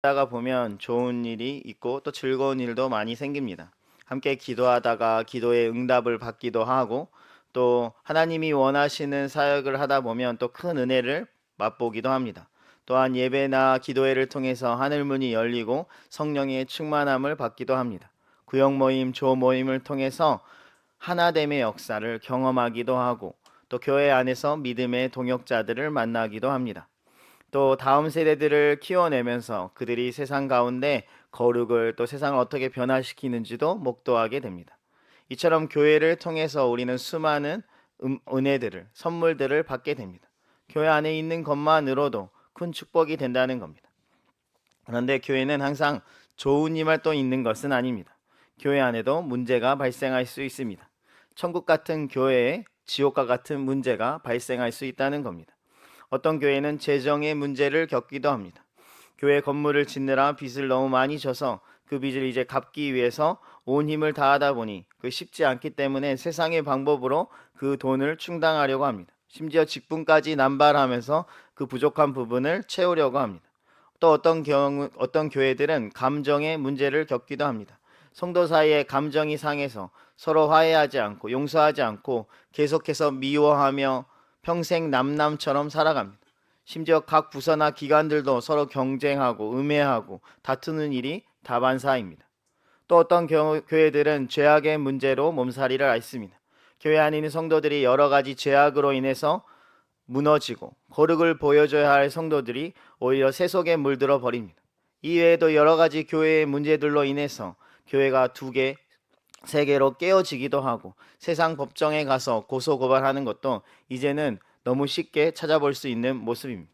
하다가 보면 좋은 일이 있고 또 즐거운 일도 많이 생깁니다. 함께 기도하다가 기도의 응답을 받기도 하고 또 하나님이 원하시는 사역을 하다 보면 또 큰 은혜를 맛보기도 합니다. 또한 예배나 기도회를 통해서 하늘 문이 열리고 성령의 충만함을 받기도 합니다. 구역 모임, 조 모임을 통해서 하나됨의 역사를 경험하기도 하고 또 교회 안에서 믿음의 동역자들을 만나기도 합니다. 또 다음 세대들을 키워내면서 그들이 세상 가운데 거룩을 또 세상을 어떻게 변화시키는지도 목도하게 됩니다. 이처럼 교회를 통해서 우리는 수많은 은혜들을, 선물들을 받게 됩니다. 교회 안에 있는 것만으로도 큰 축복이 된다는 겁니다. 그런데 교회는 항상 좋은 일만 또 있는 것은 아닙니다. 교회 안에도 문제가 발생할 수 있습니다. 천국 같은 교회에 지옥과 같은 문제가 발생할 수 있다는 겁니다. 어떤 교회는 재정의 문제를 겪기도 합니다. 교회 건물을 짓느라 빚을 너무 많이 져서 그 빚을 이제 갚기 위해서 온 힘을 다하다 보니 그 쉽지 않기 때문에 세상의 방법으로 그 돈을 충당하려고 합니다. 심지어 직분까지 남발하면서 그 부족한 부분을 채우려고 합니다. 또 어떤 교회들은 감정의 문제를 겪기도 합니다. 성도 사이에 감정이 상해서 서로 화해하지 않고 용서하지 않고 계속해서 미워하며 평생 남남처럼 살아갑니다. 심지어 각 부서나 기관들도 서로 경쟁하고 음해하고 다투는 일이 다반사입니다. 또 어떤 교회들은 죄악의 문제로 몸살이를 앓습니다. 교회 안에 있는 성도들이 여러 가지 죄악으로 인해서 무너지고 거룩을 보여줘야 할 성도들이 오히려 세속에 물들어 버립니다. 이외에도 여러 가지 교회의 문제들로 인해서 교회가 두 개, 세 개로 깨어지기도 하고 세상 법정에 가서 고소 고발하는 것도 이제는 너무 쉽게 찾아볼 수 있는 모습입니다.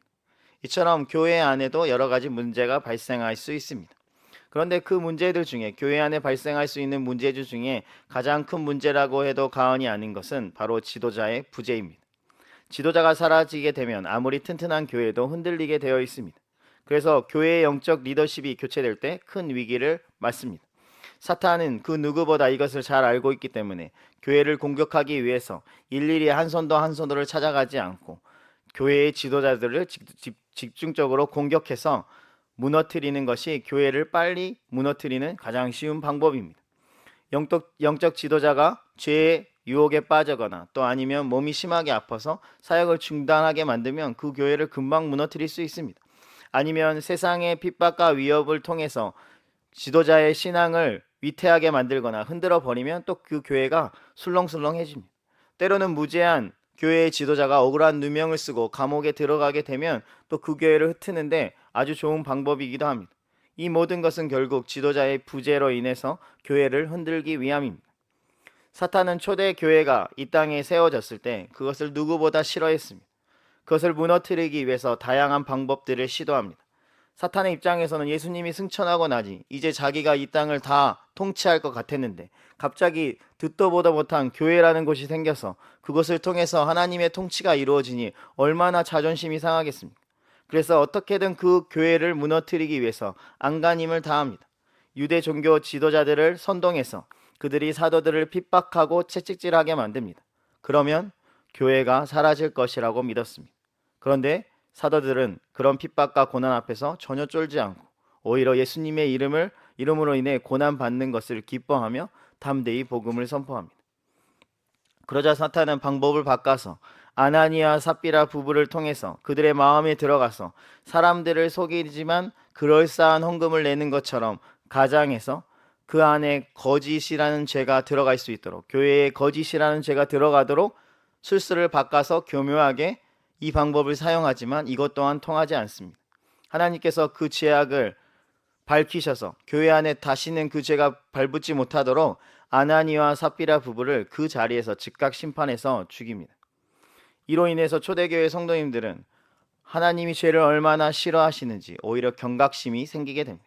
이처럼 교회 안에도 여러 가지 문제가 발생할 수 있습니다. 그런데 그 문제들 중에 교회 안에 발생할 수 있는 문제들 중에 가장 큰 문제라고 해도 과언이 아닌 것은 바로 지도자의 부재입니다. 지도자가 사라지게 되면 아무리 튼튼한 교회도 흔들리게 되어 있습니다. 그래서 교회의 영적 리더십이 교체될 때 큰 위기를 맞습니다. 사탄은 그 누구보다 이것을 잘 알고 있기 때문에 교회를 공격하기 위해서 일일이 한 선도 한 선도를 찾아가지 않고 교회의 지도자들을 집중적으로 공격해서 무너뜨리는 것이 교회를 빨리 무너뜨리는 가장 쉬운 방법입니다. 영적 지도자가 죄의 유혹에 빠지거나 또 아니면 몸이 심하게 아파서 사역을 중단하게 만들면 그 교회를 금방 무너뜨릴 수 있습니다. 아니면 세상의 핍박과 위협을 통해서 지도자의 신앙을 위태하게 만들거나 흔들어 버리면 또 그 교회가 술렁술렁해집니다. 때로는 무죄한 교회의 지도자가 억울한 누명을 쓰고 감옥에 들어가게 되면 또 그 교회를 흩트는데 아주 좋은 방법이기도 합니다. 이 모든 것은 결국 지도자의 부재로 인해서 교회를 흔들기 위함입니다. 사탄은 초대 교회가 이 땅에 세워졌을 때 그것을 누구보다 싫어했습니다. 그것을 무너뜨리기 위해서 다양한 방법들을 시도합니다. 사탄의 입장에서는 예수님이 승천하고 나지 이제 자기가 이 땅을 다 통치할 것 같았는데 갑자기 듣도 보도 못한 교회라는 곳이 생겨서 그것을 통해서 하나님의 통치가 이루어지니 얼마나 자존심이 상하겠습니까? 그래서 어떻게든 그 교회를 무너뜨리기 위해서 안간힘을 다합니다. 유대 종교 지도자들을 선동해서 그들이 사도들을 핍박하고 채찍질하게 만듭니다. 그러면 교회가 사라질 것이라고 믿었습니다. 그런데 사도들은 그런 핍박과 고난 앞에서 전혀 쫄지 않고 오히려 예수님의 이름으로 인해 고난 받는 것을 기뻐하며 담대히 복음을 선포합니다. 그러자 사탄은 방법을 바꿔서 아나니아 삽비라 부부를 통해서 그들의 마음에 들어가서 사람들을 속이지만 그럴싸한 헌금을 내는 것처럼 가장해서 그 안에 거짓이라는 죄가 들어갈 수 있도록 교회에 거짓이라는 죄가 들어가도록 술수를 바꿔서 교묘하게 이 방법을 사용하지만 이것 또한 통하지 않습니다. 하나님께서 그 죄악을 밝히셔서 교회 안에 다시는 그 죄가 발붙지 못하도록 아나니와 삽비라 부부를 그 자리에서 즉각 심판해서 죽입니다. 이로 인해서 초대교회 성도님들은 하나님이 죄를 얼마나 싫어하시는지 오히려 경각심이 생기게 됩니다.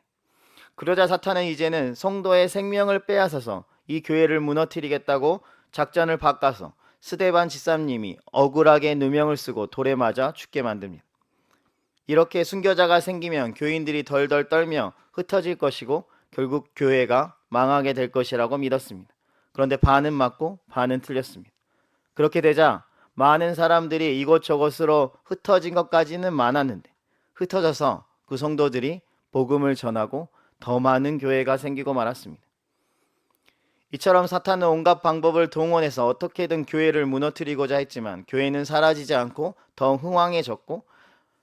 그러자 사탄은 이제는 성도의 생명을 빼앗아서 이 교회를 무너뜨리겠다고 작전을 바꿔서 스데반 집사님이 억울하게 누명을 쓰고 돌에 맞아 죽게 만듭니다. 이렇게 순교자가 생기면 교인들이 덜덜 떨며 흩어질 것이고 결국 교회가 망하게 될 것이라고 믿었습니다. 그런데 반은 맞고 반은 틀렸습니다. 그렇게 되자 많은 사람들이 이곳저곳으로 흩어진 것까지는 많았는데 흩어져서 그 성도들이 복음을 전하고 더 많은 교회가 생기고 말았습니다. 이처럼 사탄은 온갖 방법을 동원해서 어떻게든 교회를 무너뜨리고자 했지만 교회는 사라지지 않고 더 흥왕해졌고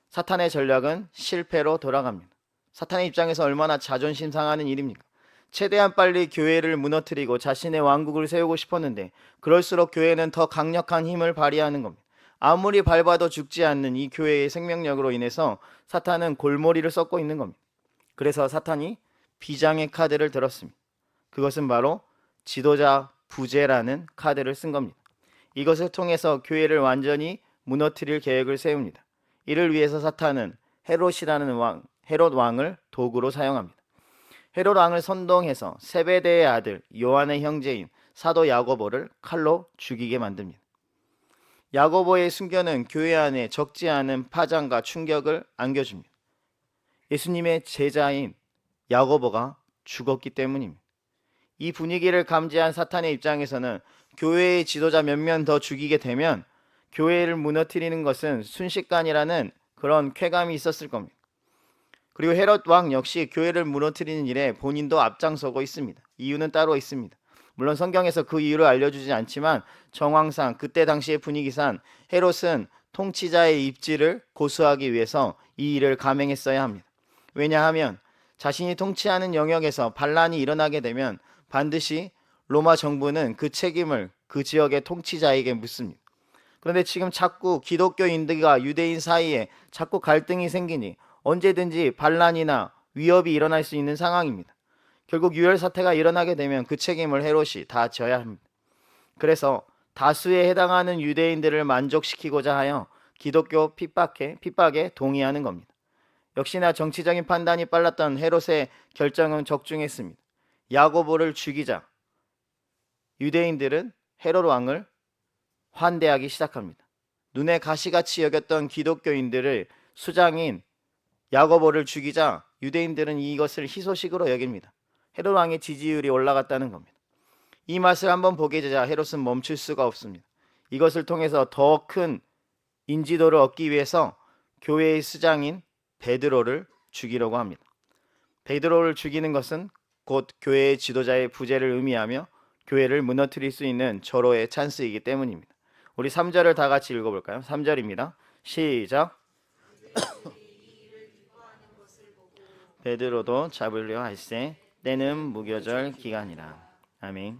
사탄의 전략은 실패로 돌아갑니다. 사탄의 입장에서 얼마나 자존심 상하는 일입니까? 최대한 빨리 교회를 무너뜨리고 자신의 왕국을 세우고 싶었는데 그럴수록 교회는 더 강력한 힘을 발휘하는 겁니다. 아무리 밟아도 죽지 않는 이 교회의 생명력으로 인해서 사탄은 골머리를 썩고 있는 겁니다. 그래서 사탄이 비장의 카드를 들었습니다. 그것은 바로 지도자 부재라는 카드를 쓴 겁니다. 이것을 통해서 교회를 완전히 무너뜨릴 계획을 세웁니다. 이를 위해서 사탄은 헤롯 왕을 도구로 사용합니다. 헤롯 왕을 선동해서 세베대의 아들 요한의 형제인 사도 야고보를 칼로 죽이게 만듭니다. 야고보의 순교는 교회 안에 적지 않은 파장과 충격을 안겨줍니다. 예수님의 제자인 야고보가 죽었기 때문입니다. 이 분위기를 감지한 사탄의 입장에서는 교회의 지도자 몇 명 더 죽이게 되면 교회를 무너뜨리는 것은 순식간이라는 그런 쾌감이 있었을 겁니다. 그리고 헤롯 왕 역시 교회를 무너뜨리는 일에 본인도 앞장서고 있습니다. 이유는 따로 있습니다. 물론 성경에서 그 이유를 알려주지 않지만 정황상 그때 당시의 분위기상 헤롯은 통치자의 입지를 고수하기 위해서 이 일을 감행했어야 합니다. 왜냐하면 자신이 통치하는 영역에서 반란이 일어나게 되면 반드시 로마 정부는 그 책임을 그 지역의 통치자에게 묻습니다. 그런데 지금 자꾸 기독교인들과 유대인 사이에 자꾸 갈등이 생기니 언제든지 반란이나 위협이 일어날 수 있는 상황입니다. 결국 유혈 사태가 일어나게 되면 그 책임을 헤롯이 다 져야 합니다. 그래서 다수에 해당하는 유대인들을 만족시키고자 하여 기독교 핍박에 동의하는 겁니다. 역시나 정치적인 판단이 빨랐던 헤롯의 결정은 적중했습니다. 야고보를 죽이자 유대인들은 헤롯 왕을 환대하기 시작합니다. 눈에 가시같이 여겼던 기독교인들을 수장인 야고보를 죽이자 유대인들은 이것을 희소식으로 여깁니다. 헤롯 왕의 지지율이 올라갔다는 겁니다. 이 맛을 한번 보게 되자 헤롯은 멈출 수가 없습니다. 이것을 통해서 더 큰 인지도를 얻기 위해서 교회의 수장인 베드로를 죽이려고 합니다. 베드로를 죽이는 것은 곧 교회의 지도자의 부재를 의미하며 교회를 무너뜨릴 수 있는 절호의 찬스이기 때문입니다. 우리 3절을 다 같이 읽어볼까요? 3절입니다. 시작. 베드로도 잡으려 할세 때는 무교절 기간이라. 아멘.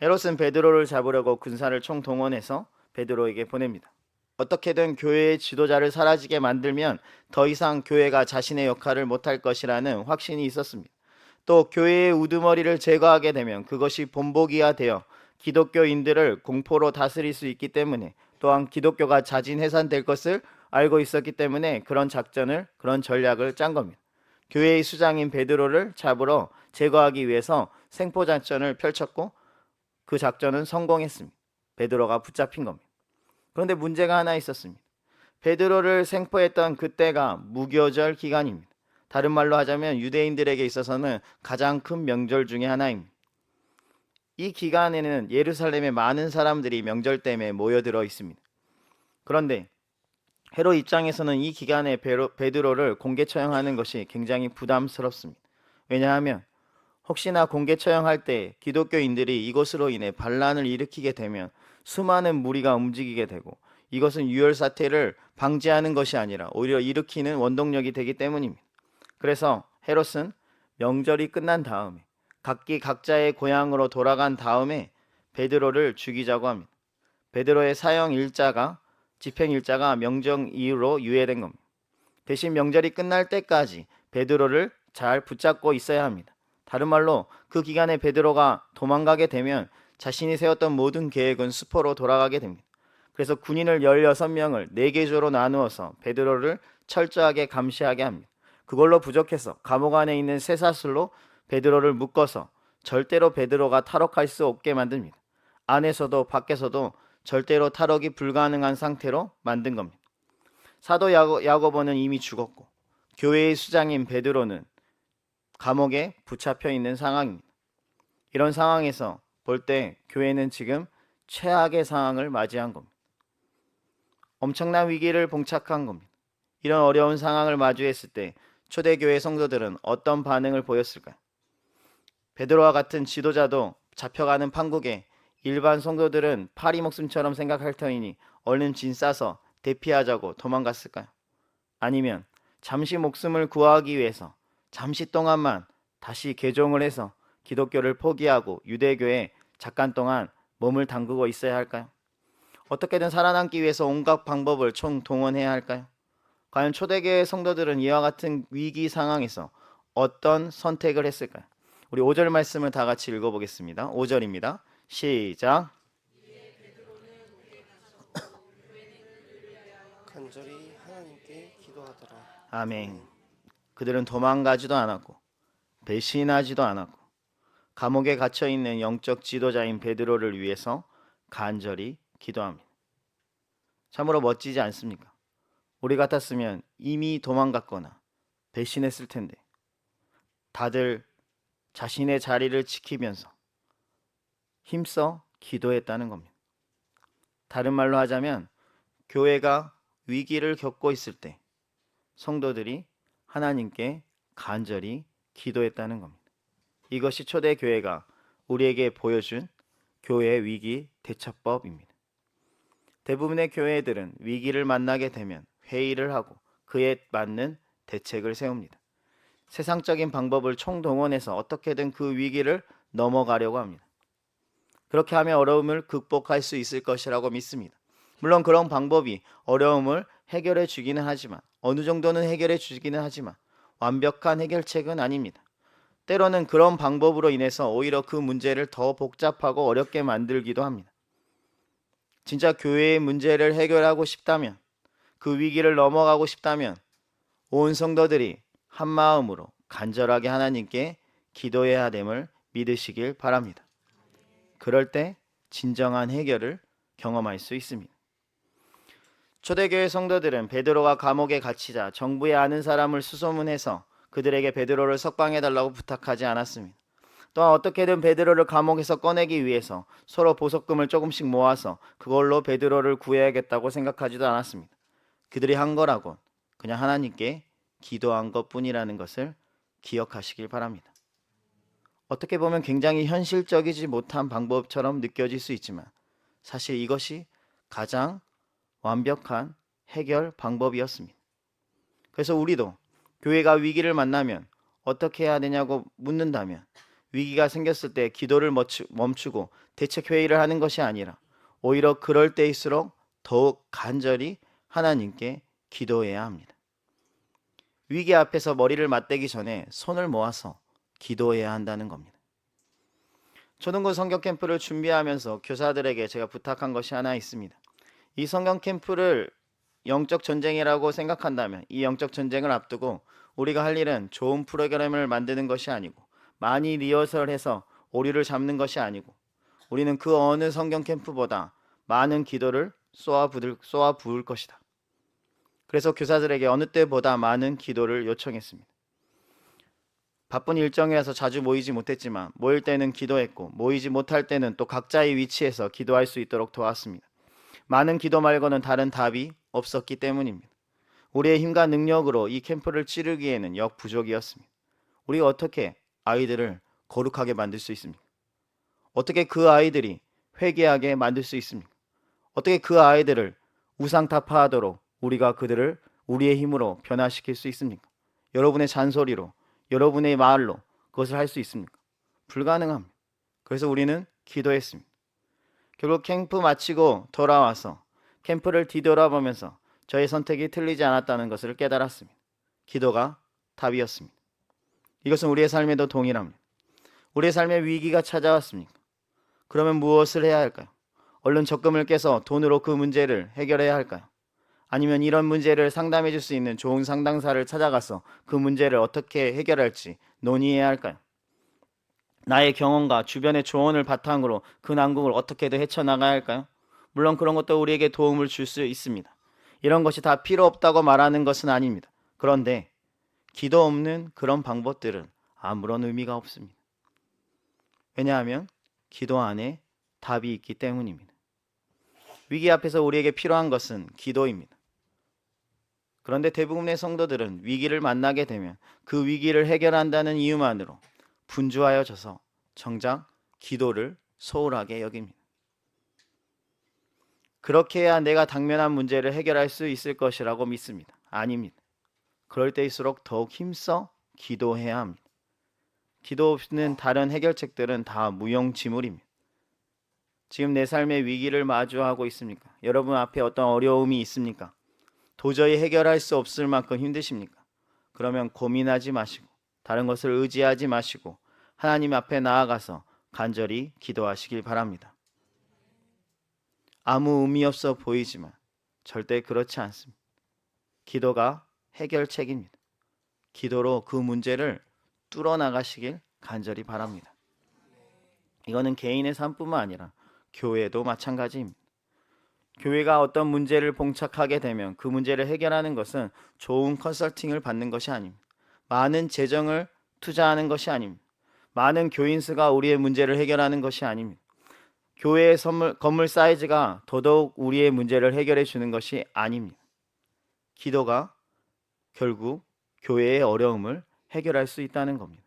헤롯은 베드로를 잡으려고 군사를 총동원해서 베드로에게 보냅니다. 어떻게든 교회의 지도자를 사라지게 만들면 더 이상 교회가 자신의 역할을 못할 것이라는 확신이 있었습니다. 또 교회의 우두머리를 제거하게 되면 그것이 본보기화되어 기독교인들을 공포로 다스릴 수 있기 때문에 또한 기독교가 자진해산될 것을 알고 있었기 때문에 그런 전략을 짠 겁니다. 교회의 수장인 베드로를 잡으러 제거하기 위해서 생포작전을 펼쳤고 그 작전은 성공했습니다. 베드로가 붙잡힌 겁니다. 그런데 문제가 하나 있었습니다. 베드로를 생포했던 그때가 무교절 기간입니다. 다른 말로 하자면 유대인들에게 있어서는 가장 큰 명절 중에 하나입니다. 이 기간에는 예루살렘에 많은 사람들이 명절 때문에 모여들어 있습니다. 그런데 헤롯 입장에서는 이 기간에 베드로를 공개 처형하는 것이 굉장히 부담스럽습니다. 왜냐하면 혹시나 공개 처형할 때 기독교인들이 이것으로 인해 반란을 일으키게 되면 수많은 무리가 움직이게 되고 이것은 유혈 사태를 방지하는 것이 아니라 오히려 일으키는 원동력이 되기 때문입니다. 그래서 헤롯은 명절이 끝난 다음에 각기 각자의 고향으로 돌아간 다음에 베드로를 죽이자고 합니다. 베드로의 집행 일자가 명절 이후로 유예된 겁니다. 대신 명절이 끝날 때까지 베드로를 잘 붙잡고 있어야 합니다. 다른 말로 그 기간에 베드로가 도망가게 되면 자신이 세웠던 모든 계획은 수포로 돌아가게 됩니다. 그래서 군인을 16명을 4개조로 나누어서 베드로를 철저하게 감시하게 합니다. 그걸로 부족해서 감옥 안에 있는 쇠사슬로 베드로를 묶어서 절대로 베드로가 탈옥할 수 없게 만듭니다. 안에서도 밖에서도 절대로 탈옥이 불가능한 상태로 만든 겁니다. 사도 야고보는 이미 죽었고 교회의 수장인 베드로는 감옥에 붙잡혀 있는 상황입니다. 이런 상황에서 볼 때 교회는 지금 최악의 상황을 맞이한 겁니다. 엄청난 위기를 봉착한 겁니다. 이런 어려운 상황을 마주했을 때 초대교회 성도들은 어떤 반응을 보였을까요? 베드로와 같은 지도자도 잡혀가는 판국에 일반 성도들은 파리 목숨처럼 생각할 터이니 얼른 진 싸서 대피하자고 도망갔을까요? 아니면 잠시 목숨을 구하기 위해서 잠시 동안만 다시 개종을 해서 기독교를 포기하고 유대교에 잠깐 동안 몸을 담그고 있어야 할까요? 어떻게든 살아남기 위해서 온갖 방법을 총동원해야 할까요? 과연 초대교회 성도들은 이와 같은 위기 상황에서 어떤 선택을 했을까요? 우리 5절 말씀을 다 같이 읽어보겠습니다. 5절입니다. 시작. 간절히 하나님께 기도하더라. 아멘. 그들은 도망가지도 않았고 배신하지도 않았고 감옥에 갇혀있는 영적 지도자인 베드로를 위해서 간절히 기도합니다. 참으로 멋지지 않습니까? 우리 같았으면 이미 도망갔거나 배신했을 텐데 다들 자신의 자리를 지키면서 힘써 기도했다는 겁니다. 다른 말로 하자면 교회가 위기를 겪고 있을 때 성도들이 하나님께 간절히 기도했다는 겁니다. 이것이 초대교회가 우리에게 보여준 교회 위기 대처법입니다. 대부분의 교회들은 위기를 만나게 되면 회의를 하고 그에 맞는 대책을 세웁니다. 세상적인 방법을 총동원해서 어떻게든 그 위기를 넘어가려고 합니다. 그렇게 하면 어려움을 극복할 수 있을 것이라고 믿습니다. 물론 그런 방법이 어려움을 해결해 주기는 하지만 어느 정도는 해결해 주기는 하지만 완벽한 해결책은 아닙니다. 때로는 그런 방법으로 인해서 오히려 그 문제를 더 복잡하고 어렵게 만들기도 합니다. 진짜 교회의 문제를 해결하고 싶다면 그 위기를 넘어가고 싶다면 온 성도들이 한 마음으로 간절하게 하나님께 기도해야 됨을 믿으시길 바랍니다. 그럴 때 진정한 해결을 경험할 수 있습니다. 초대교회 성도들은 베드로가 감옥에 갇히자 정부에 아는 사람을 수소문해서 그들에게 베드로를 석방해달라고 부탁하지 않았습니다. 또한 어떻게든 베드로를 감옥에서 꺼내기 위해서 서로 보석금을 조금씩 모아서 그걸로 베드로를 구해야겠다고 생각하지도 않았습니다. 그들이 한 거라곤 그냥 하나님께 기도한 것뿐이라는 것을 기억하시길 바랍니다. 어떻게 보면 굉장히 현실적이지 못한 방법처럼 느껴질 수 있지만 사실 이것이 가장 완벽한 해결 방법이었습니다. 그래서 우리도 교회가 위기를 만나면 어떻게 해야 되냐고 묻는다면 위기가 생겼을 때 기도를 멈추고 대책 회의를 하는 것이 아니라 오히려 그럴 때일수록 더욱 간절히 하나님께 기도해야 합니다. 위기 앞에서 머리를 맞대기 전에 손을 모아서 기도해야 한다는 겁니다. 초등부 성경 캠프를 준비하면서 교사들에게 제가 부탁한 것이 하나 있습니다. 이 성경 캠프를 영적 전쟁이라고 생각한다면 이 영적 전쟁을 앞두고 우리가 할 일은 좋은 프로그램을 만드는 것이 아니고 많이 리허설해서 오류를 잡는 것이 아니고 우리는 그 어느 성경 캠프보다 많은 기도를 쏘아 부을 것이다. 그래서 교사들에게 어느 때보다 많은 기도를 요청했습니다. 바쁜 일정이라서 자주 모이지 못했지만 모일 때는 기도했고 모이지 못할 때는 또 각자의 위치에서 기도할 수 있도록 도왔습니다. 많은 기도 말고는 다른 답이 없었기 때문입니다. 우리의 힘과 능력으로 이 캠프를 치르기에는 역부족이었습니다. 우리가 어떻게 아이들을 거룩하게 만들 수 있습니까? 어떻게 그 아이들이 회개하게 만들 수 있습니까? 어떻게 그 아이들을 우상타파하도록 우리가 그들을 우리의 힘으로 변화시킬 수 있습니까? 여러분의 잔소리로, 여러분의 말로 그것을 할 수 있습니까? 불가능합니다. 그래서 우리는 기도했습니다. 결국 캠프 마치고 돌아와서 캠프를 뒤돌아보면서 저의 선택이 틀리지 않았다는 것을 깨달았습니다. 기도가 답이었습니다. 이것은 우리의 삶에도 동일합니다. 우리의 삶에 위기가 찾아왔습니까? 그러면 무엇을 해야 할까요? 얼른 적금을 깨서 돈으로 그 문제를 해결해야 할까요? 아니면 이런 문제를 상담해 줄 수 있는 좋은 상담사를 찾아가서 그 문제를 어떻게 해결할지 논의해야 할까요? 나의 경험과 주변의 조언을 바탕으로 그 난국을 어떻게든 헤쳐나가야 할까요? 물론 그런 것도 우리에게 도움을 줄 수 있습니다. 이런 것이 다 필요 없다고 말하는 것은 아닙니다. 그런데 기도 없는 그런 방법들은 아무런 의미가 없습니다. 왜냐하면 기도 안에 답이 있기 때문입니다. 위기 앞에서 우리에게 필요한 것은 기도입니다. 그런데 대부분의 성도들은 위기를 만나게 되면 그 위기를 해결한다는 이유만으로 분주하여져서 정작 기도를 소홀하게 여깁니다. 그렇게 해야 내가 당면한 문제를 해결할 수 있을 것이라고 믿습니다. 아닙니다. 그럴 때일수록 더욱 힘써 기도해야 합니다. 기도 없이는 다른 해결책들은 다 무용지물입니다. 지금 내 삶의 위기를 마주하고 있습니까? 여러분 앞에 어떤 어려움이 있습니까? 도저히 해결할 수 없을 만큼 힘드십니까? 그러면 고민하지 마시고 다른 것을 의지하지 마시고 하나님 앞에 나아가서 간절히 기도하시길 바랍니다. 아무 의미 없어 보이지만 절대 그렇지 않습니다. 기도가 해결책입니다. 기도로 그 문제를 뚫어나가시길 간절히 바랍니다. 이거는 개인의 삶뿐만 아니라 교회도 마찬가지입니다. 교회가 어떤 문제를 봉착하게 되면 그 문제를 해결하는 것은 좋은 컨설팅을 받는 것이 아닙니다. 많은 재정을 투자하는 것이 아닙니다. 많은 교인 수가 우리의 문제를 해결하는 것이 아닙니다. 교회의 건물 사이즈가 더더욱 우리의 문제를 해결해 주는 것이 아닙니다. 기도가 결국 교회의 어려움을 해결할 수 있다는 겁니다.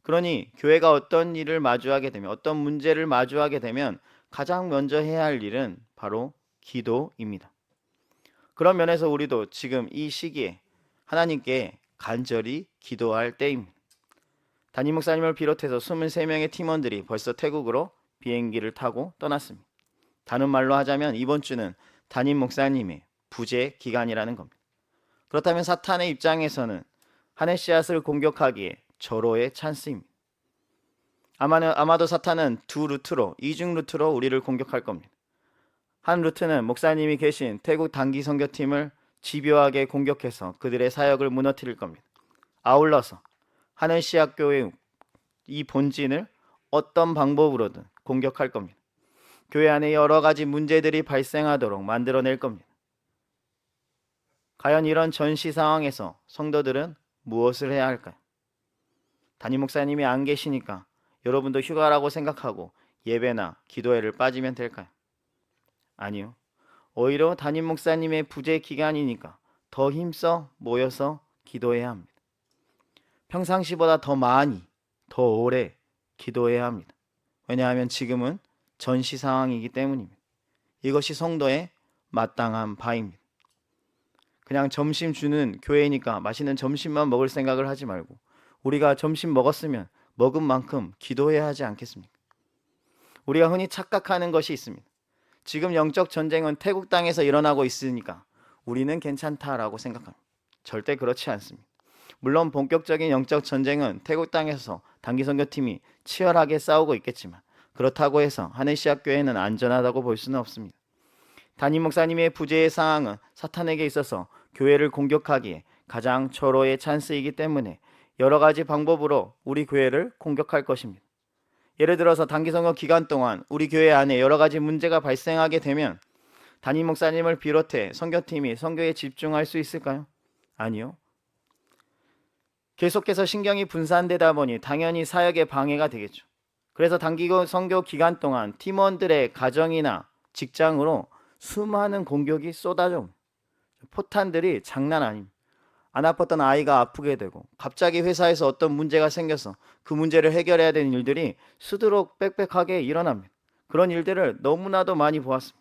그러니 교회가 어떤 일을 마주하게 되면 어떤 문제를 마주하게 되면 가장 먼저 해야 할 일은 바로 기도입니다. 그런 면에서 우리도 지금 이 시기에 하나님께 간절히 기도할 때입니다. 담임 목사님을 비롯해서 23명의 팀원들이 벌써 태국으로 비행기를 타고 떠났습니다. 다른 말로 하자면 이번 주는 담임 목사님의 부재 기간이라는 겁니다. 그렇다면 사탄의 입장에서는 하네시앗을 공격하기에 절호의 찬스입니다. 아마도 사탄은 이중 루트로 우리를 공격할 겁니다. 한 루트는 목사님이 계신 태국 단기 선교팀을 집요하게 공격해서 그들의 사역을 무너뜨릴 겁니다. 아울러서 하네시앗 교회의 이 본진을 어떤 방법으로든 공격할 겁니다. 교회 안에 여러 가지 문제들이 발생하도록 만들어낼 겁니다. 과연 이런 전시 상황에서 성도들은 무엇을 해야 할까요? 담임 목사님이 안 계시니까 여러분도 휴가라고 생각하고 예배나 기도회를 빠지면 될까요? 아니요. 오히려 담임 목사님의 부재 기간이니까 더 힘써 모여서 기도해야 합니다. 평상시보다 더 많이, 더 오래 기도해야 합니다. 왜냐하면 지금은 전시 상황이기 때문입니다. 이것이 성도의 마땅한 바입니다. 그냥 점심 주는 교회니까 맛있는 점심만 먹을 생각을 하지 말고 우리가 점심 먹었으면 먹은 만큼 기도해야 하지 않겠습니까? 우리가 흔히 착각하는 것이 있습니다. 지금 영적 전쟁은 태국 땅에서 일어나고 있으니까 우리는 괜찮다라고 생각합니다. 절대 그렇지 않습니다. 물론 본격적인 영적 전쟁은 태국 땅에서 단기 선교팀이 치열하게 싸우고 있겠지만 그렇다고 해서 하네시아 교회는 안전하다고 볼 수는 없습니다. 담임 목사님의 부재의 상황은 사탄에게 있어서 교회를 공격하기에 가장 절호의 찬스이기 때문에 여러 가지 방법으로 우리 교회를 공격할 것입니다. 예를 들어서 단기 선거 기간 동안 우리 교회 안에 여러 가지 문제가 발생하게 되면 담임 목사님을 비롯해 선교팀이 선교에 집중할 수 있을까요? 아니요. 계속해서 신경이 분산되다 보니 당연히 사역에 방해가 되겠죠. 그래서 단기 선교 기간 동안 팀원들의 가정이나 직장으로 수많은 공격이 쏟아져 옵니다. 포탄들이 장난 아닙니다. 안 아팠던 아이가 아프게 되고 갑자기 회사에서 어떤 문제가 생겨서 그 문제를 해결해야 되는 일들이 수두룩 빽빽하게 일어납니다. 그런 일들을 너무나도 많이 보았습니다.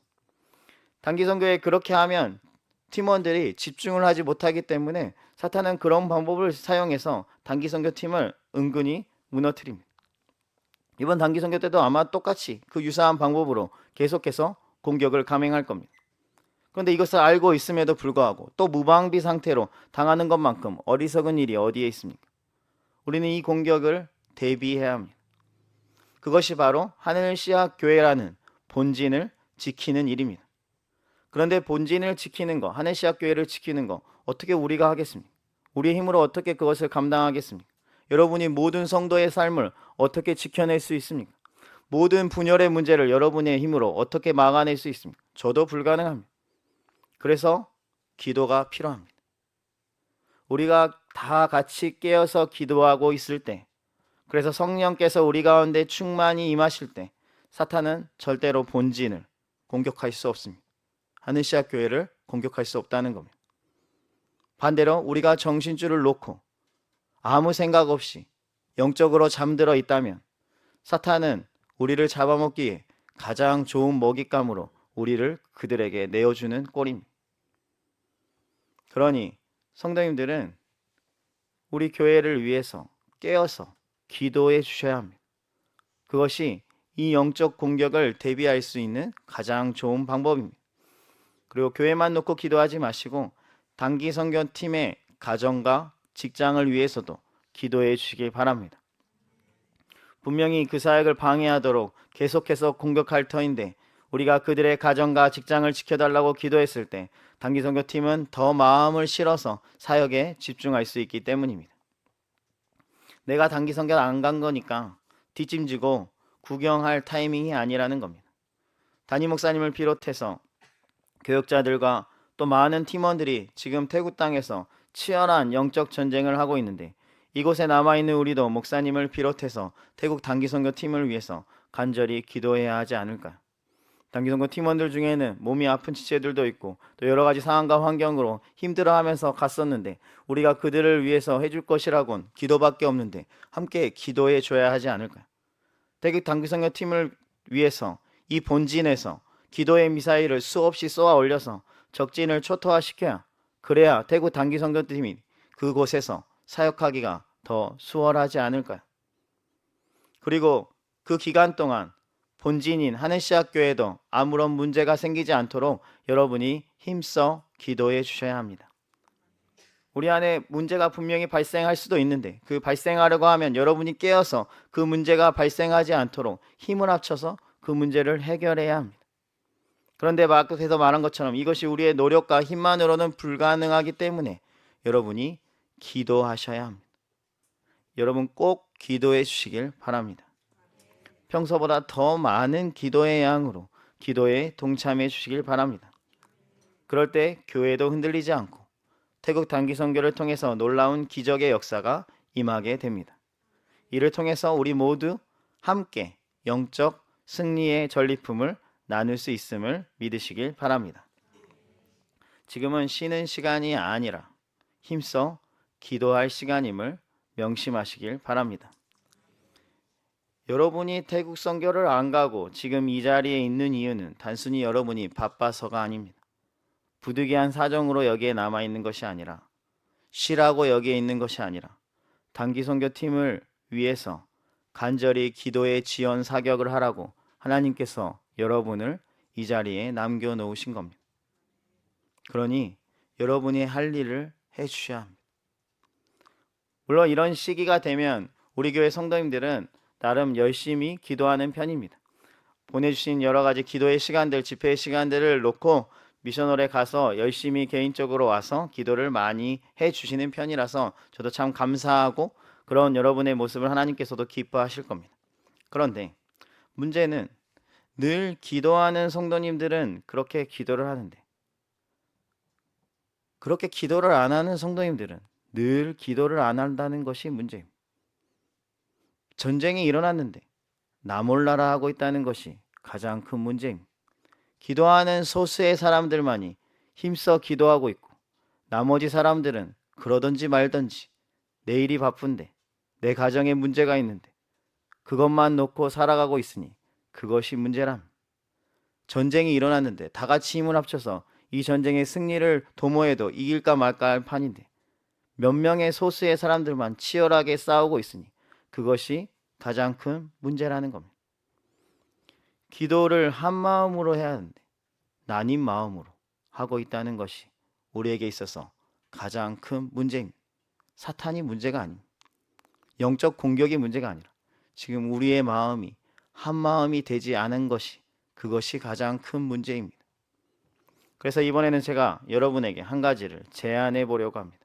단기 선교에 그렇게 하면 팀원들이 집중을 하지 못하기 때문에 사탄은 그런 방법을 사용해서 단기 선교팀을 은근히 무너뜨립니다. 이번 단기 선교 때도 아마 똑같이 그 유사한 방법으로 계속해서 공격을 감행할 겁니다. 그런데 이것을 알고 있음에도 불구하고 또 무방비 상태로 당하는 것만큼 어리석은 일이 어디에 있습니까? 우리는 이 공격을 대비해야 합니다. 그것이 바로 하늘시학 교회라는 본진을 지키는 일입니다. 그런데 본진을 지키는 거, 하늘시학 교회를 지키는 거 어떻게 우리가 하겠습니까? 우리의 힘으로 어떻게 그것을 감당하겠습니까? 여러분이 모든 성도의 삶을 어떻게 지켜낼 수 있습니까? 모든 분열의 문제를 여러분의 힘으로 어떻게 막아낼 수 있습니까? 저도 불가능합니다. 그래서 기도가 필요합니다. 우리가 다 같이 깨어서 기도하고 있을 때, 그래서 성령께서 우리 가운데 충만히 임하실 때 사탄은 절대로 본진을 공격할 수 없습니다. 하늘시아 교회를 공격할 수 없다는 겁니다. 반대로 우리가 정신줄을 놓고 아무 생각 없이 영적으로 잠들어 있다면 사탄은 우리를 잡아먹기에 가장 좋은 먹잇감으로 우리를 그들에게 내어주는 꼴입니다. 그러니 성도님들은 우리 교회를 위해서 깨어서 기도해 주셔야 합니다. 그것이 이 영적 공격을 대비할 수 있는 가장 좋은 방법입니다. 그리고 교회만 놓고 기도하지 마시고 단기 선교팀의 가정과 직장을 위해서도 기도해 주시길 바랍니다. 분명히 그 사역을 방해하도록 계속해서 공격할 터인데 우리가 그들의 가정과 직장을 지켜달라고 기도했을 때 단기 선교팀은 더 마음을 실어서 사역에 집중할 수 있기 때문입니다. 내가 단기 선교 안 간 거니까 뒷짐지고 구경할 타이밍이 아니라는 겁니다. 담임 목사님을 비롯해서 교역자들과 또 많은 팀원들이 지금 태국 땅에서 치열한 영적 전쟁을 하고 있는데 이곳에 남아있는 우리도 목사님을 비롯해서 태국 단기 선교 팀을 위해서 간절히 기도해야 하지 않을까요? 단기 선교 팀원들 중에는 몸이 아픈 지체들도 있고 또 여러 가지 상황과 환경으로 힘들어하면서 갔었는데 우리가 그들을 위해서 해줄 것이라곤 기도밖에 없는데 함께 기도해 줘야 하지 않을까요? 태국 단기 선교 팀을 위해서 이 본진에서 기도의 미사일을 수없이 쏘아 올려서 적진을 초토화시켜야 그래야 태국 단기 선교팀이 그곳에서 사역하기가 더 수월하지 않을까요? 그리고 그 기간 동안 본진인 하늘시학교에도 아무런 문제가 생기지 않도록 여러분이 힘써 기도해 주셔야 합니다. 우리 안에 문제가 분명히 발생할 수도 있는데 그 발생하려고 하면 여러분이 깨어서 그 문제가 발생하지 않도록 힘을 합쳐서 그 문제를 해결해야 합니다. 그런데 마크에서 말한 것처럼 이것이 우리의 노력과 힘만으로는 불가능하기 때문에 여러분이 기도하셔야 합니다. 여러분 꼭 기도해 주시길 바랍니다. 평소보다 더 많은 기도의 양으로 기도에 동참해 주시길 바랍니다. 그럴 때 교회도 흔들리지 않고 태국 단기 선교를 통해서 놀라운 기적의 역사가 임하게 됩니다. 이를 통해서 우리 모두 함께 영적 승리의 전리품을 나눌 수 있음을 믿으시길 바랍니다. 지금은 쉬는 시간이 아니라 힘써 기도할 시간임을 명심하시길 바랍니다. 여러분이 태국 선교를 안 가고 지금 이 자리에 있는 이유는 단순히 여러분이 바빠서가 아닙니다. 부득이한 사정으로 여기에 남아 있는 것이 아니라 쉬라고 여기에 있는 것이 아니라 단기 선교팀을 위해서 간절히 기도의 지원 사격을 하라고 하나님께서 여러분을 이 자리에 남겨놓으신 겁니다. 그러니 여러분이 할 일을 해주셔야 합니다. 물론 이런 시기가 되면 우리 교회 성도님들은 나름 열심히 기도하는 편입니다. 보내주신 여러 가지 기도의 시간들, 집회의 시간들을 놓고 미션홀에 가서 열심히 개인적으로 와서 기도를 많이 해주시는 편이라서 저도 참 감사하고 그런 여러분의 모습을 하나님께서도 기뻐하실 겁니다. 그런데 문제는 늘 기도하는 성도님들은 그렇게 기도를 하는데 그렇게 기도를 안 하는 성도님들은 늘 기도를 안 한다는 것이 문제입니다. 전쟁이 일어났는데 나 몰라라 하고 있다는 것이 가장 큰 문제입니다. 기도하는 소수의 사람들만이 힘써 기도하고 있고 나머지 사람들은 그러든지 말든지 내일이 바쁜데 내 가정에 문제가 있는데 그것만 놓고 살아가고 있으니 그것이 문제랍니다. 전쟁이 일어났는데 다 같이 힘을 합쳐서 이 전쟁의 승리를 도모해도 이길까 말까 할 판인데 몇 명의 소수의 사람들만 치열하게 싸우고 있으니 그것이 가장 큰 문제라는 겁니다. 기도를 한 마음으로 해야 하는데 나뉜 마음으로 하고 있다는 것이 우리에게 있어서 가장 큰 문제입니다. 사탄이 문제가 아닙니다. 영적 공격이 문제가 아니라 지금 우리의 마음이 한 마음이 되지 않은 것이 그것이 가장 큰 문제입니다. 그래서 이번에는 제가 여러분에게 한 가지를 제안해 보려고 합니다.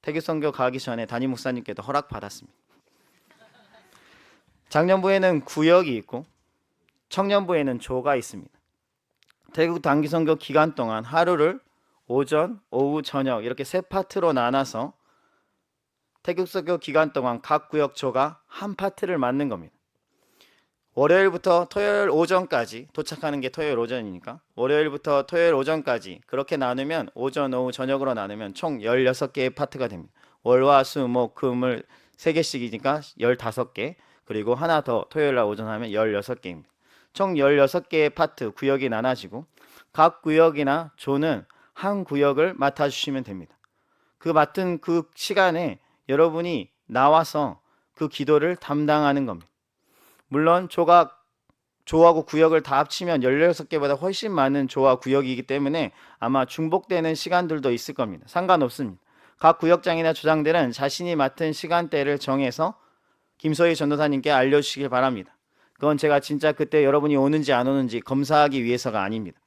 태교 선교 가기 전에 담임 목사님께도 허락받았습니다. 작년부에는 구역이 있고 청년부에는 조가 있습니다. 태국 단기 선교 기간 동안 하루를 오전, 오후, 저녁 이렇게 세 파트로 나눠서 태국 선교 기간 동안 각 구역 조가 한 파트를 맡는 겁니다. 월요일부터 토요일 오전까지 도착하는 게 토요일 오전이니까 월요일부터 토요일 오전까지 그렇게 나누면 오전, 오후, 저녁으로 나누면 총 16개의 파트가 됩니다. 월화, 수, 목, 금을 3개씩이니까 15개 그리고 하나 더 토요일 날 오전 하면 16개입니다. 총 16개의 파트 구역이 나눠지고 각 구역이나 조는 한 구역을 맡아주시면 됩니다. 그 맡은 그 시간에 여러분이 나와서 그 기도를 담당하는 겁니다. 물론 조하고 구역을 다 합치면 16개보다 훨씬 많은 조와 구역이기 때문에 아마 중복되는 시간들도 있을 겁니다. 상관없습니다. 각 구역장이나 조장들은 자신이 맡은 시간대를 정해서 김소희 전도사님께 알려주시길 바랍니다. 그건 제가 진짜 그때 여러분이 오는지 안 오는지 검사하기 위해서가 아닙니다.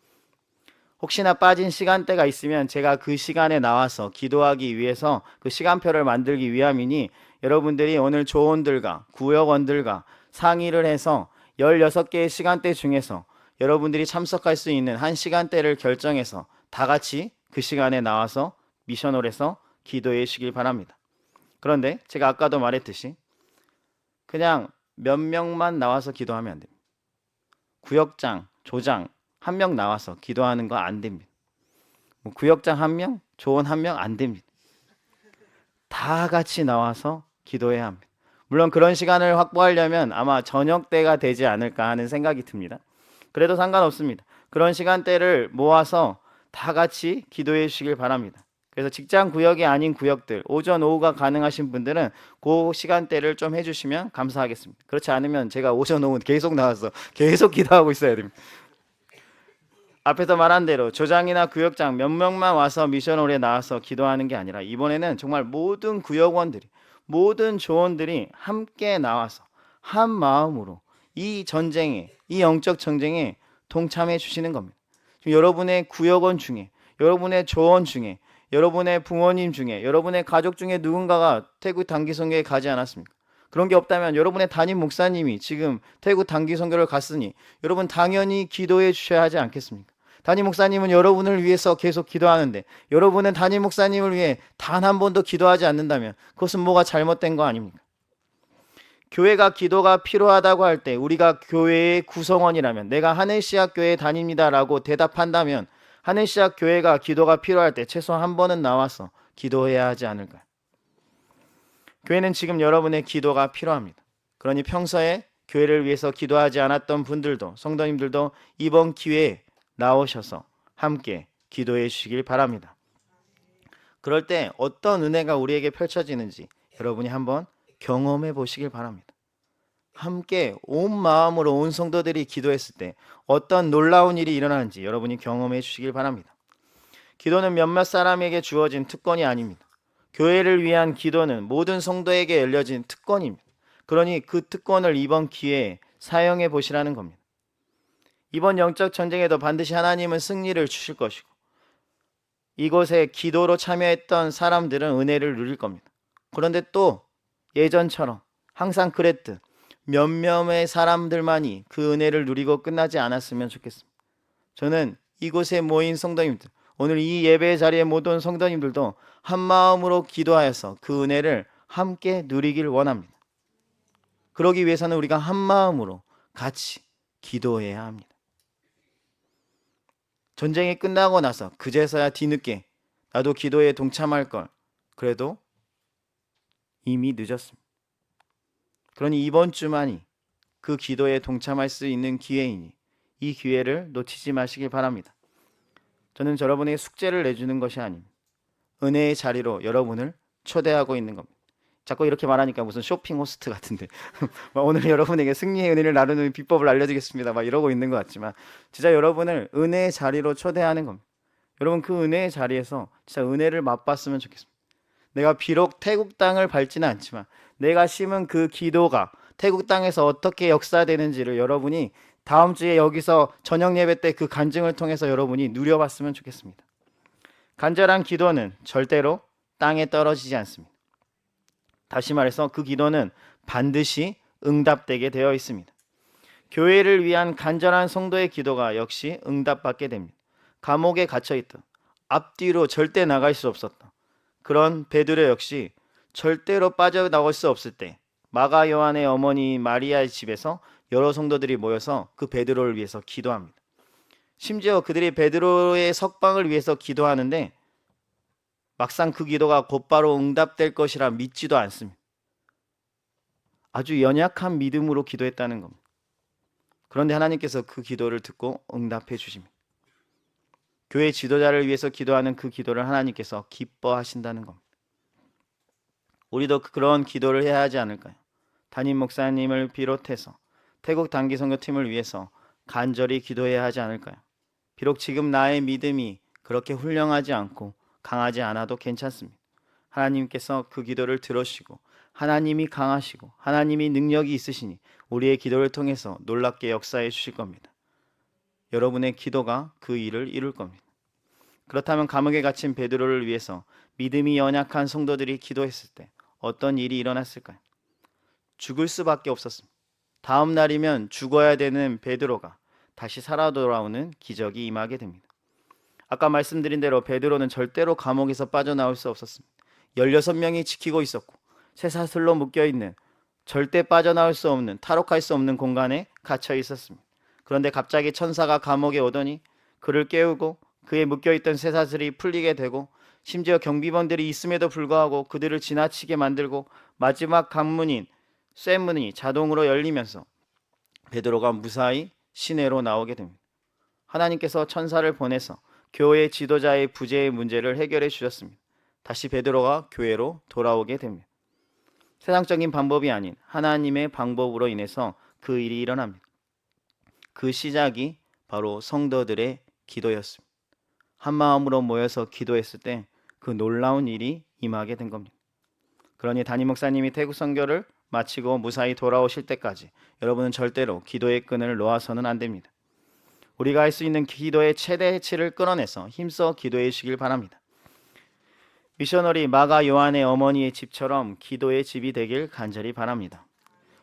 혹시나 빠진 시간대가 있으면 제가 그 시간에 나와서 기도하기 위해서 그 시간표를 만들기 위함이니 여러분들이 오늘 조원들과 구역원들과 상의를 해서 16개의 시간대 중에서 여러분들이 참석할 수 있는 한 시간대를 결정해서 다 같이 그 시간에 나와서 미션홀에서 기도해 주시길 바랍니다. 그런데 제가 아까도 말했듯이 그냥 몇 명만 나와서 기도하면 안 됩니다. 구역장, 조장 한 명 나와서 기도하는 거 안 됩니다. 뭐 구역장 한 명, 조원 한 명 안 됩니다. 다 같이 나와서 기도해야 합니다. 물론 그런 시간을 확보하려면 아마 저녁 때가 되지 않을까 하는 생각이 듭니다. 그래도 상관없습니다. 그런 시간대를 모아서 다 같이 기도해 주시길 바랍니다. 그래서 직장 구역이 아닌 구역들, 오전, 오후가 가능하신 분들은 그 시간대를 좀 해주시면 감사하겠습니다. 그렇지 않으면 제가 오전, 오후 계속 나와서 계속 기도하고 있어야 됩니다. 앞에서 말한 대로 조장이나 구역장 몇 명만 와서 미션홀에 나와서 기도하는 게 아니라 이번에는 정말 모든 구역원들이 모든 조원들이 함께 나와서 한 마음으로 이 전쟁에 이 영적 전쟁에 동참해 주시는 겁니다. 지금 여러분의 구역원 중에 여러분의 조원 중에 여러분의 부모님 중에 여러분의 가족 중에 누군가가 태국 단기 선교에 가지 않았습니까? 그런 게 없다면 여러분의 담임 목사님이 지금 태국 단기 선교를 갔으니 여러분 당연히 기도해 주셔야 하지 않겠습니까? 담임 목사님은 여러분을 위해서 계속 기도하는데 여러분은 담임 목사님을 위해 단 한 번도 기도하지 않는다면 그것은 뭐가 잘못된 거 아닙니까? 교회가 기도가 필요하다고 할 때 우리가 교회의 구성원이라면 내가 하늘시학 교회에 다닙니다라고 대답한다면 하늘시학 교회가 기도가 필요할 때 최소 한 번은 나와서 기도해야 하지 않을까요? 교회는 지금 여러분의 기도가 필요합니다. 그러니 평소에 교회를 위해서 기도하지 않았던 분들도 성도님들도 이번 기회에 나오셔서 함께 기도해 주시길 바랍니다. 그럴 때 어떤 은혜가 우리에게 펼쳐지는지 여러분이 한번 경험해 보시길 바랍니다. 함께 온 마음으로 온 성도들이 기도했을 때 어떤 놀라운 일이 일어나는지 여러분이 경험해 주시길 바랍니다. 기도는 몇몇 사람에게 주어진 특권이 아닙니다. 교회를 위한 기도는 모든 성도에게 열려진 특권입니다. 그러니 그 특권을 이번 기회에 사용해 보시라는 겁니다. 이번 영적 전쟁에도 반드시 하나님은 승리를 주실 것이고 이곳에 기도로 참여했던 사람들은 은혜를 누릴 겁니다. 그런데 또 예전처럼 항상 그랬듯 몇몇의 사람들만이 그 은혜를 누리고 끝나지 않았으면 좋겠습니다. 저는 이곳에 모인 성도님들, 오늘 이 예배 자리에 모든 성도님들도 한 마음으로 기도하여서 그 은혜를 함께 누리길 원합니다. 그러기 위해서는 우리가 한 마음으로 같이 기도해야 합니다. 전쟁이 끝나고 나서 그제서야 뒤늦게 나도 기도에 동참할 걸. 그래도 이미 늦었습니다. 그러니 이번 주만이 그 기도에 동참할 수 있는 기회이니 이 기회를 놓치지 마시길 바랍니다. 저는 여러분에게 숙제를 내주는 것이 아닙니다. 은혜의 자리로 여러분을 초대하고 있는 겁니다. 자꾸 이렇게 말하니까 무슨 쇼핑 호스트 같은데 오늘 여러분에게 승리의 은혜를 나누는 비법을 알려드리겠습니다 막 이러고 있는 것 같지만 진짜 여러분을 은혜의 자리로 초대하는 겁니다. 여러분 그 은혜의 자리에서 진짜 은혜를 맛봤으면 좋겠습니다. 내가 비록 태국 땅을 밟지는 않지만 내가 심은 그 기도가 태국 땅에서 어떻게 역사되는지를 여러분이 다음 주에 여기서 저녁 예배 때 그 간증을 통해서 여러분이 누려봤으면 좋겠습니다. 간절한 기도는 절대로 땅에 떨어지지 않습니다. 다시 말해서 그 기도는 반드시 응답되게 되어 있습니다. 교회를 위한 간절한 성도의 기도가 역시 응답받게 됩니다. 감옥에 갇혀있던 앞뒤로 절대 나갈 수 없었던 그런 베드로 역시 절대로 빠져나올 수 없을 때 마가 요한의 어머니 마리아의 집에서 여러 성도들이 모여서 그 베드로를 위해서 기도합니다. 심지어 그들이 베드로의 석방을 위해서 기도하는데 막상 그 기도가 곧바로 응답될 것이라 믿지도 않습니다. 아주 연약한 믿음으로 기도했다는 겁니다. 그런데 하나님께서 그 기도를 듣고 응답해 주십니다. 교회 지도자를 위해서 기도하는 그 기도를 하나님께서 기뻐하신다는 겁니다. 우리도 그런 기도를 해야 하지 않을까요? 담임 목사님을 비롯해서 태국 단기 선교팀을 위해서 간절히 기도해야 하지 않을까요? 비록 지금 나의 믿음이 그렇게 훌륭하지 않고 강하지 않아도 괜찮습니다. 하나님께서 그 기도를 들으시고 하나님이 강하시고 하나님이 능력이 있으시니 우리의 기도를 통해서 놀랍게 역사해 주실 겁니다. 여러분의 기도가 그 일을 이룰 겁니다. 그렇다면 감옥에 갇힌 베드로를 위해서 믿음이 연약한 성도들이 기도했을 때 어떤 일이 일어났을까요? 죽을 수밖에 없었습니다. 다음 날이면 죽어야 되는 베드로가 다시 살아 돌아오는 기적이 임하게 됩니다. 아까 말씀드린 대로 베드로는 절대로 감옥에서 빠져나올 수 없었습니다. 16명이 지키고 있었고 쇠사슬로 묶여있는 절대 빠져나올 수 없는 탈옥할 수 없는 공간에 갇혀 있었습니다. 그런데 갑자기 천사가 감옥에 오더니 그를 깨우고 그에 묶여있던 쇠사슬이 풀리게 되고 심지어 경비원들이 있음에도 불구하고 그들을 지나치게 만들고 마지막 관문인 쇠문이 자동으로 열리면서 베드로가 무사히 시내로 나오게 됩니다. 하나님께서 천사를 보내서 교회 지도자의 부재의 문제를 해결해 주셨습니다. 다시 베드로가 교회로 돌아오게 됩니다. 세상적인 방법이 아닌 하나님의 방법으로 인해서 그 일이 일어납니다. 그 시작이 바로 성도들의 기도였습니다. 한 마음으로 모여서 기도했을 때 그 놀라운 일이 임하게 된 겁니다. 그러니 담임 목사님이 태국 선교를 마치고 무사히 돌아오실 때까지 여러분은 절대로 기도의 끈을 놓아서는 안 됩니다. 우리가 할 수 있는 기도의 최대치를 끌어내서 힘써 기도해 주시길 바랍니다. 미셔너리 마가 요한의 어머니의 집처럼 기도의 집이 되길 간절히 바랍니다.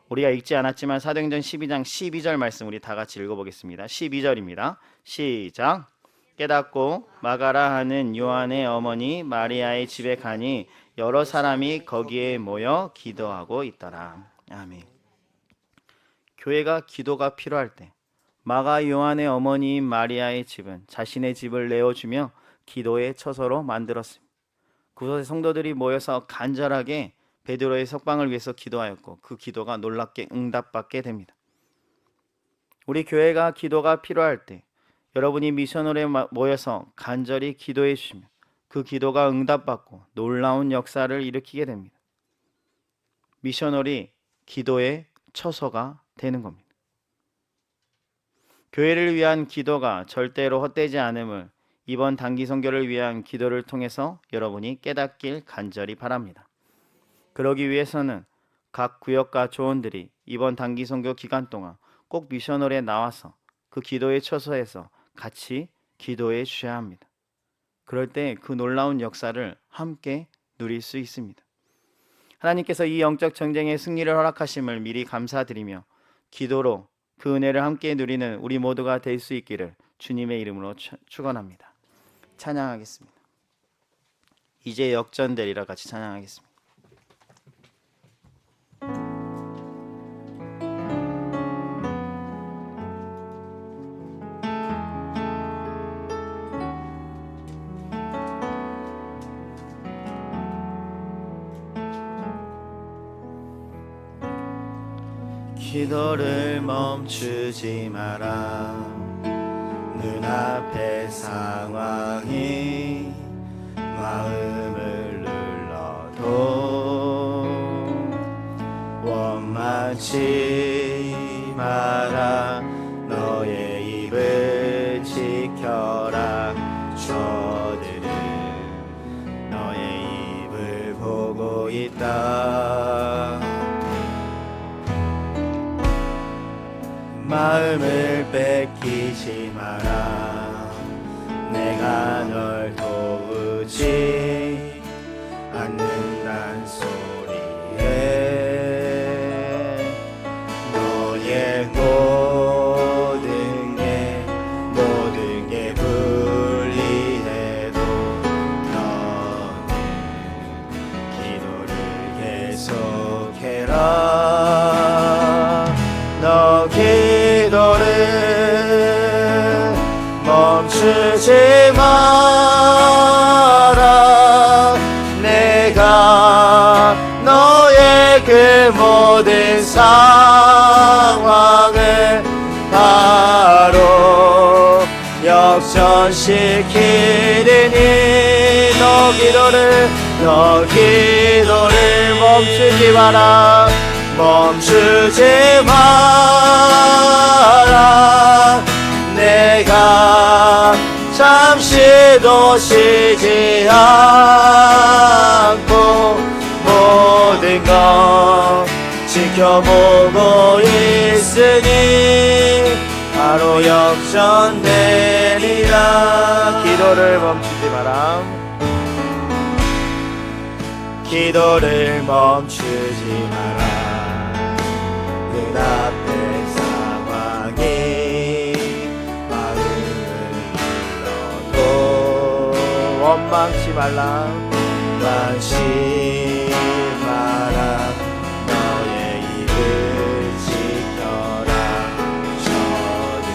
우리가 읽지 않았지만 사도행전 12장 12절 말씀 우리 다 같이 읽어보겠습니다. 12절입니다. 시작. 깨닫고 마가라 하는 요한의 어머니 마리아의 집에 가니 여러 사람이 거기에 모여 기도하고 있더라. 아멘. 교회가 기도가 필요할 때 마가 요한의 어머니인 마리아의 집은 자신의 집을 내어주며 기도의 처소로 만들었습니다. 그곳에 성도들이 모여서 간절하게 베드로의 석방을 위해서 기도하였고 그 기도가 놀랍게 응답받게 됩니다. 우리 교회가 기도가 필요할 때 여러분이 미션홀에 모여서 간절히 기도해 주시면 그 기도가 응답받고 놀라운 역사를 일으키게 됩니다. 미션홀이 기도의 처소가 되는 겁니다. 교회를 위한 기도가 절대로 헛되지 않음을 이번 단기 선교를 위한 기도를 통해서 여러분이 깨닫길 간절히 바랍니다. 그러기 위해서는 각 구역과 조원들이 이번 단기 선교 기간 동안 꼭 미션홀에 나와서 그 기도의 처소에서 같이 기도해 주셔야 합니다. 그럴 때 그 놀라운 역사를 함께 누릴 수 있습니다. 하나님께서 이 영적 전쟁의 승리를 허락하심을 미리 감사드리며 기도로 그 은혜를 함께 누리는 우리 모두가 될 수 있기를 주님의 이름으로 축원합니다. 찬양하겠습니다. 이제 역전되리라 같이 찬양하겠습니다. 기도를 멈추지 마라. 눈앞의 상황이 마음을 눌러도 원망치 마라. 너의 입을 지켜라. 저들은 너의 입을 보고 있다. 마음을 뺏기지 마라. 내가 널 도우지 않는단 소리에 너의 모든 게 불리해도 너는 기도를 계속해라. 너 상황을 바로 역전시키리니 너 기도를 멈추지 마라 멈추지 마라 내가 잠시도 쉬지 않고 모든 것 지켜보고 있으니 바로 역전되리라 기도를 멈추지 마라 기도를 멈추지 마라 눈앞의 상황이 마음을 불러도 원망치 말라 원망치 마라 너의 입을 지켜라 저는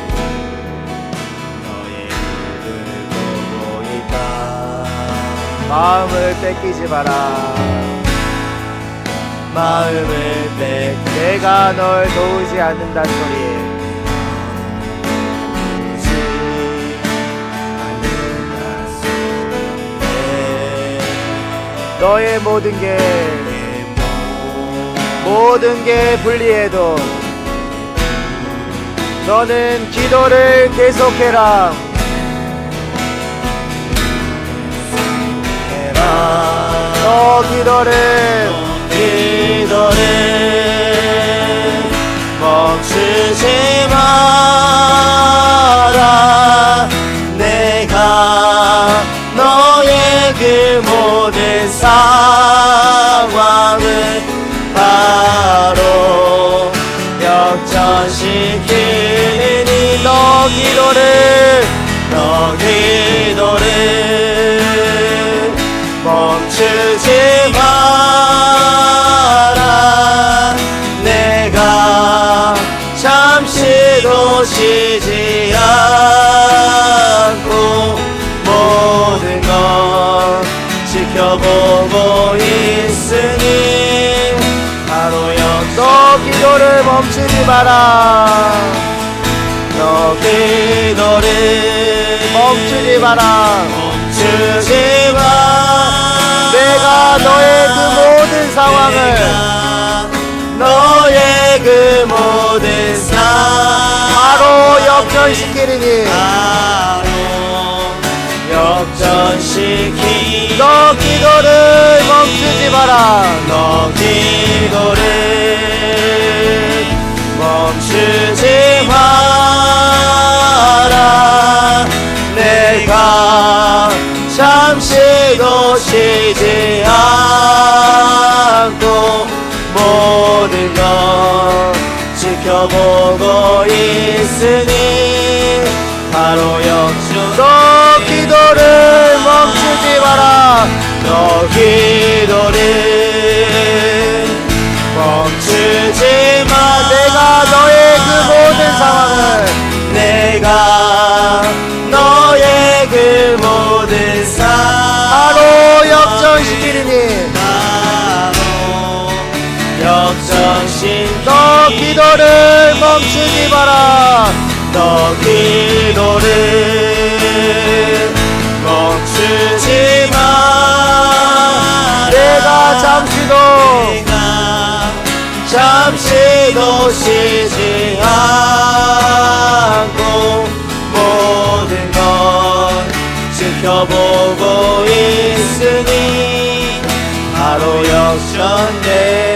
너의 입을 보고 있다 마음을 뺏기지 마라 마음을 내가 널 도우지 않는다는 소리 너의 모든 게 불리해도 너는 기도를 계속해라 너 기도를 멈추지 마라 내가 너의 그 모든 상황을 바로 역전시키니 너 기도를 멈추지 마라 내가 잠시도 쉬지 않고 모든 것 지켜보고 있으니 바로 너 기도를 멈추지 마라 너 기도를 멈추지 마라 멈추지 마 내가 너의 그 모든 상황을 너의 그 모든 상황 바로 역전시키리니 너 기도를 멈추지 마라 너 기도를 멈추지 마라 내가 잠시도 쉬지 않고 모든 것 지켜보고 있으니 바로 역전 너 기도를 멈추지 마라 너 기도를 멈추지 마 내가 너의 그 모든 상황을 내가 너의 그 모든 상황 바로 역전시키리니 너 기도를 멈추지 마라 너 기도를 멈추지 마 내가 잠시도 쉬지 않고 모든 것 지켜보고 있으니 바로 역전돼